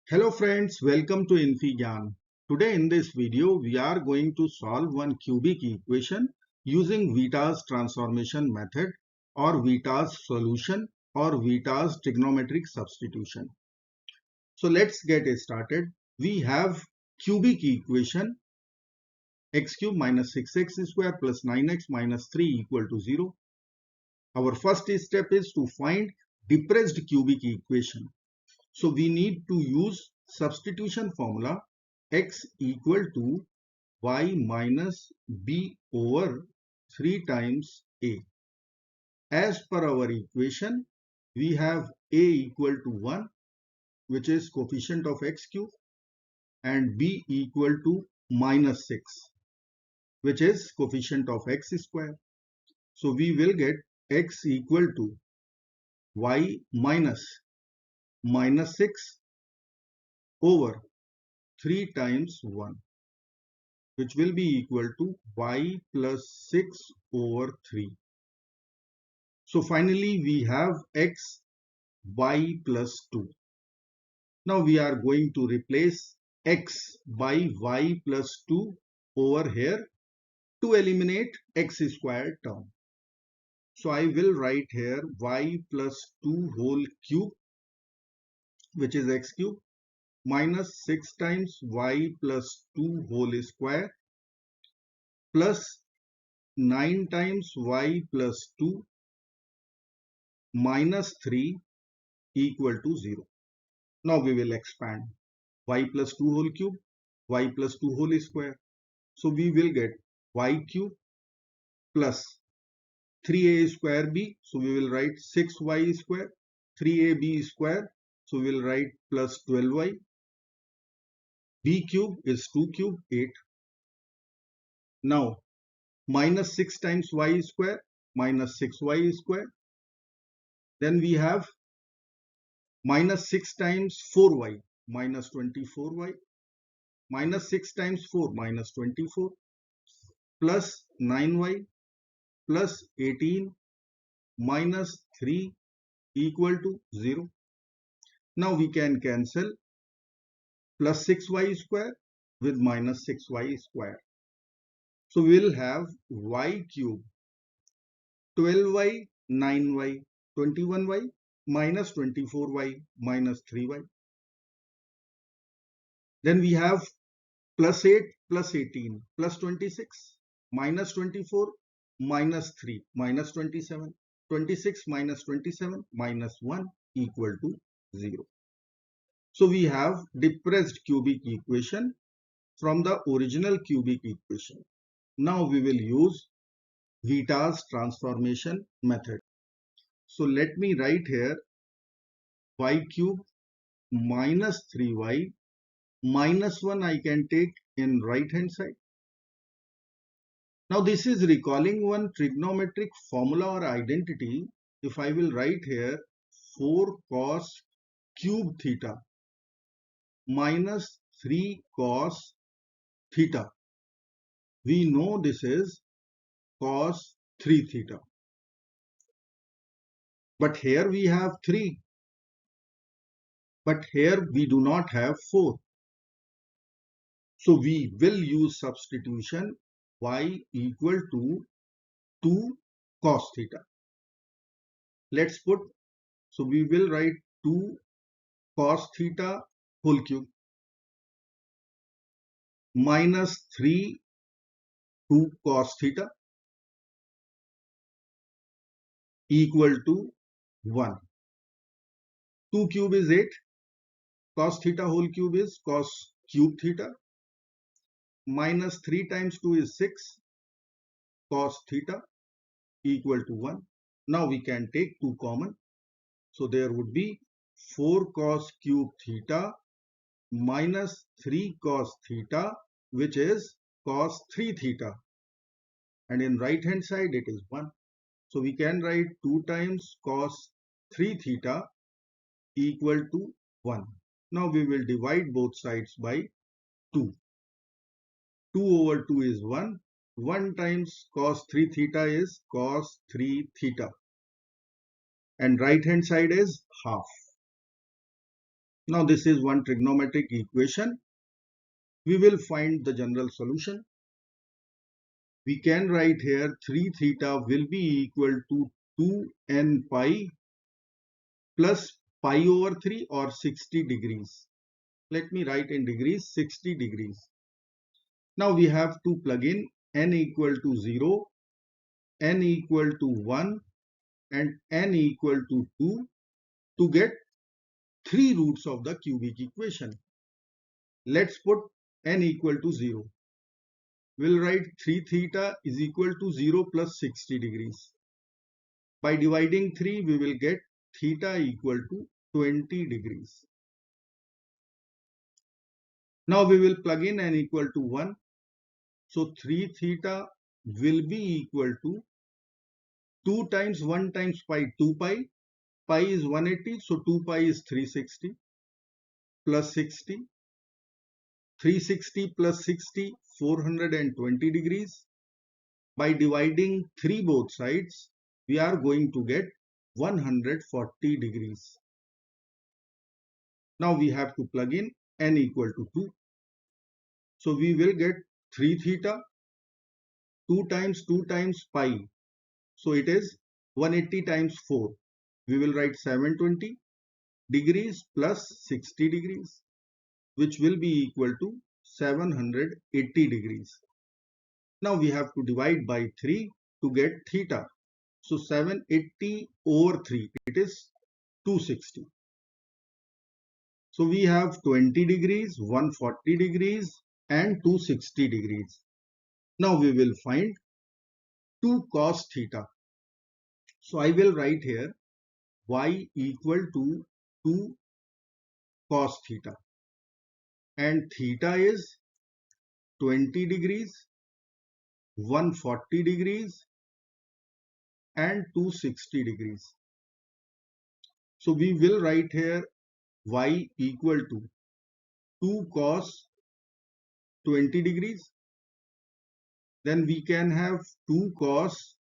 Hello friends, welcome to infyGyan. Today in this video, we are going to solve one cubic equation using Vieta's transformation method or Vieta's solution or Vieta's trigonometric substitution. So let's get started. We have cubic equation x cube minus 6x square plus 9x minus 3 equal to 0. Our first step is to find depressed cubic equation. So we need to use substitution formula x equal to y minus b over 3 times a. As per our equation, we have a equal to 1, which is coefficient of x cube, and b equal to minus 6, which is coefficient of x square. So we will get x equal to y minus 6 over 3 times 1, which will be equal to y plus 6 over 3. So finally we have x y plus 2. Now we are going to replace x by y plus 2 over here to eliminate x squared term. So I will write here y plus 2 whole cube, which is x cube, minus 6 times y plus 2 whole square plus 9 times y plus 2 minus 3 equal to 0. Now we will expand y plus 2 whole cube, y plus 2 whole square. So we will get y cube plus 3a square b. So we will write 6y square, 3ab square. So we will write plus 12y. b cube is 2 cube, 8. Now minus 6 times y square, minus 6y square. Then we have minus 6 times 4y, minus 24y, minus 6 times 4, minus 24, plus 9y, plus 18, minus 3 equal to 0. Now we can cancel plus 6y square with minus 6y square. So we will have y cube 12y, 9y, 21y, minus 24y, minus 3y. Then we have plus 8, plus 18, plus 26, minus 24, minus 3, minus 27, 26 minus 27, minus 1 equal to 0. So we have depressed cubic equation from the original cubic equation. Now we will use Vieta's transformation method. So let me write here y cube minus 3y minus 1 I can take in right hand side. Now this is recalling one trigonometric formula or identity. If I will write here 4 cos cube theta minus 3 cos theta, we know this is cos 3 theta. But here we have 3. But here we do not have 4. So we will use substitution y equal to 2 cos theta. Let's put, so we will write 2 cos theta whole cube minus 3 2 cos theta equal to 1. 2 cube is 8. Cos theta whole cube is cos cube theta. Minus 3 times 2 is 6 cos theta equal to 1. Now we can take 2 common. So there would be 4 cos cube theta minus 3 cos theta, which is cos 3 theta. And in right hand side it is 1. So we can write 2 times cos 3 theta equal to 1. Now we will divide both sides by 2. 2 over 2 is 1. 1 times cos 3 theta is cos 3 theta. And right hand side is half. Now this is one trigonometric equation. We will find the general solution. We can write here 3 theta will be equal to 2n pi plus pi over 3 or 60 degrees. Let me write in degrees 60 degrees. Now we have to plug in n equal to 0, n equal to 1 and n equal to 2 to get three roots of the cubic equation. Let's put n equal to 0. We'll write 3 theta is equal to 0 plus 60 degrees. By dividing 3, we will get theta equal to 20 degrees. Now we will plug in n equal to 1. So 3 theta will be equal to 2 times 1 times pi, 2 pi. Pi is 180, so 2 pi is 360 plus 60. 360 plus 60, 420 degrees. By dividing 3 both sides, we are going to get 140 degrees. Now we have to plug in n equal to 2. So we will get 3 theta, 2 times pi. So it is 180 times 4. We will write 720 degrees plus 60 degrees, which will be equal to 780 degrees. Now we have to divide by 3 to get theta. So 780 over 3, it is 260. So we have 20 degrees, 140 degrees and 260 degrees. Now we will find 2 cos theta. So I will write here y equal to 2 cos theta. And theta is 20 degrees, 140 degrees and 260 degrees. So we will write here y equal to 2 cos 20 degrees. Then we can have 2 cos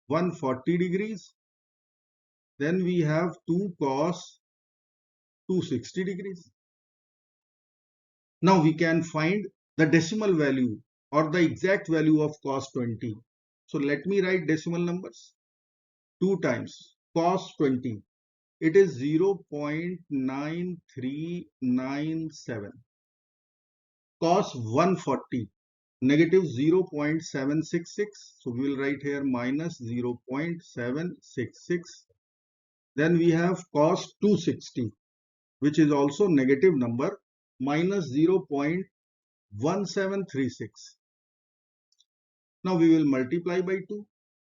140 degrees. Then we have 2 cos 260 degrees. Now we can find the decimal value or the exact value of cos 20. So let me write decimal numbers. 2 times cos 20. It is 0.9397. Cos 140. Negative 0.766. So we will write here minus 0.766. Then we have cos 260, which is also negative number, minus 0.1736. Now we will multiply by 2.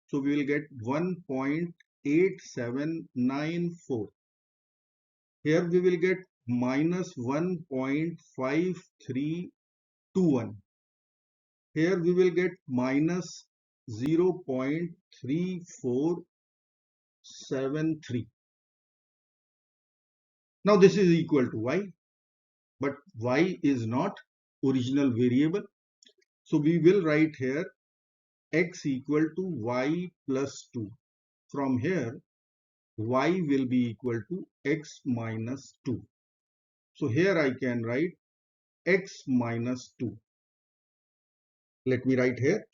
So we will get 1.8794. Here we will get minus 1.5321. Here we will get minus 0.3473. Now this is equal to y, but y is not original variable. So we will write here x equal to y plus 2. From here, y will be equal to x minus 2. So here I can write x minus 2. Let me write here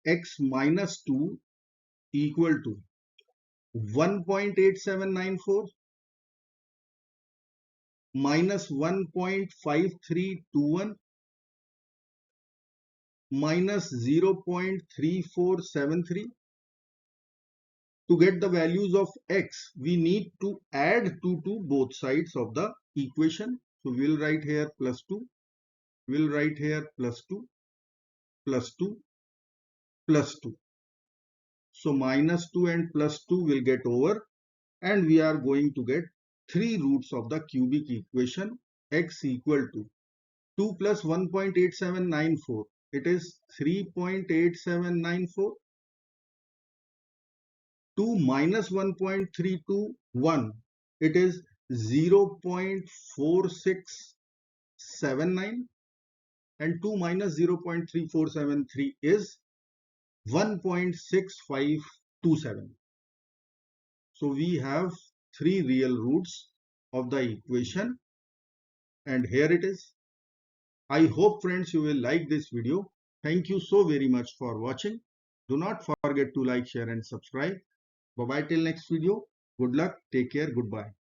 x minus 2 equal to 1.8794 minus 1.5321 minus 0.3473. To get the values of x, we need to add 2 to both sides of the equation. So we will write here plus 2. We will write here plus 2, plus 2, plus 2. So minus 2 and plus 2 will get over and we are going to get three roots of the cubic equation x equal to 2 plus 1.8794. It is 3.8794. 2 minus 1.321. It is 0.4679. And 2 minus 0.3473 is 1.6527. So we have three real roots of the equation, and here it is. I hope friends you will like this video. Thank you so very much for watching. Do not forget to like, share and subscribe. Bye bye till next video. Good luck. Take care. Goodbye.